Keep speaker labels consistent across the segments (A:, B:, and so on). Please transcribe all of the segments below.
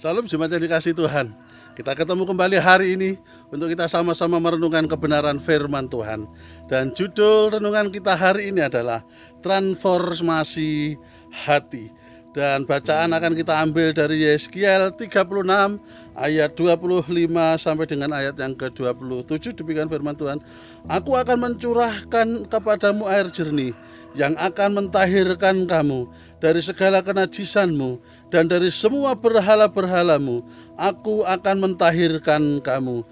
A: Salam jemaat yang dikasih Tuhan. Kita ketemu kembali hari ini untuk kita sama-sama merenungkan kebenaran firman Tuhan. Dan judul renungan kita hari ini adalah transformasi hati. Dan bacaan akan kita ambil dari Yeskiel 36 ayat 25 sampai dengan ayat yang ke-27. Demikian firman Tuhan. Aku akan mencurahkan kepadamu air jernih yang akan mentahirkan kamu dari segala kenajisanmu dan dari semua berhala-berhalamu. Aku akan mentahirkan kamu.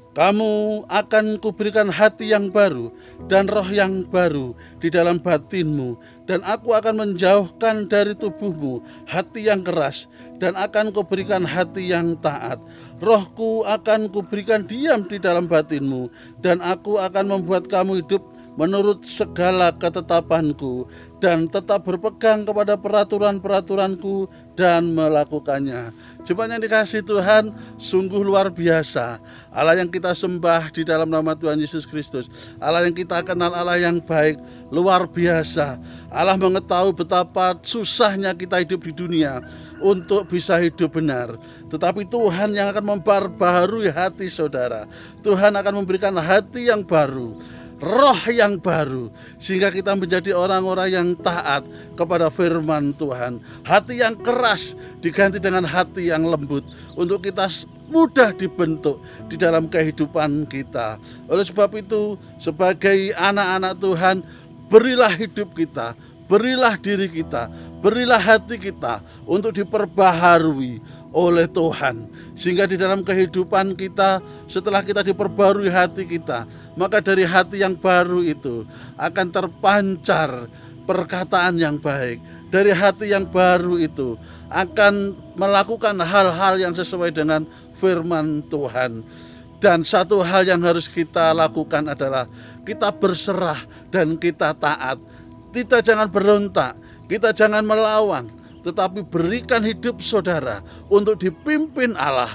A: Kamu akan kuberikan hati yang baru dan roh yang baru di dalam batinmu. Dan aku akan menjauhkan dari tubuhmu hati yang keras dan akan kuberikan hati yang taat. Rohku akan kuberikan diam di dalam batinmu dan aku akan membuat kamu hidup menurut segala ketetapanku dan tetap berpegang kepada peraturan-peraturanku dan melakukannya. Jemaat yang dikasihi Tuhan, sungguh luar biasa Allah yang kita sembah di dalam nama Tuhan Yesus Kristus. Allah yang kita kenal, Allah yang baik, luar biasa. Allah mengetahui betapa susahnya kita hidup di dunia untuk bisa hidup benar. Tetapi Tuhan yang akan memperbaharui hati saudara. Tuhan akan memberikan hati yang baru, roh yang baru, sehingga kita menjadi orang-orang yang taat kepada firman Tuhan. Hati yang keras diganti dengan hati yang lembut untuk kita mudah dibentuk di dalam kehidupan kita. Oleh sebab itu, sebagai anak-anak Tuhan, berilah hidup kita, berilah diri kita, berilah hati kita untuk diperbaharui oleh Tuhan, sehingga di dalam kehidupan kita, setelah kita diperbarui hati kita, maka dari hati yang baru itu akan terpancar perkataan yang baik. Dari hati yang baru itu akan melakukan hal-hal yang sesuai dengan firman Tuhan. Dan satu hal yang harus kita lakukan adalah kita berserah dan kita taat. Kita jangan berontak, kita jangan melawan, tetapi berikan hidup saudara untuk dipimpin Allah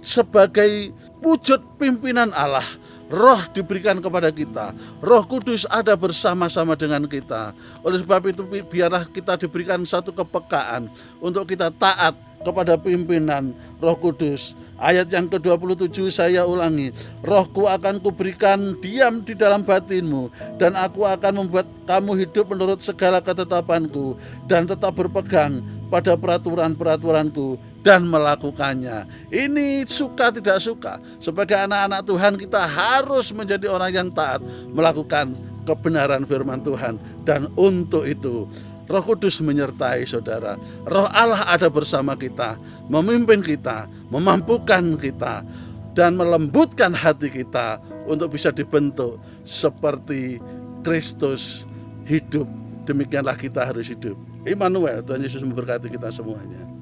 A: sebagai wujud pimpinan Allah. Roh diberikan kepada kita, Roh Kudus ada bersama-sama dengan kita. Oleh sebab itu biarlah kita diberikan satu kepekaan untuk kita taat kepada pimpinan Roh Kudus. Ayat yang ke-27 saya ulangi. Rohku akan kuberikan diam di dalam batinmu dan aku akan membuat kamu hidup menurut segala ketetapanku dan tetap berpegang pada peraturan-peraturanku dan melakukannya. Ini suka tidak suka, sebagai anak-anak Tuhan kita harus menjadi orang yang taat melakukan kebenaran firman Tuhan. Dan untuk itu Roh Kudus menyertai saudara. Roh Allah ada bersama kita, memimpin kita, memampukan kita, dan melembutkan hati kita untuk bisa dibentuk seperti Kristus hidup. Demikianlah kita harus hidup. Immanuel, Tuhan Yesus memberkati kita semuanya.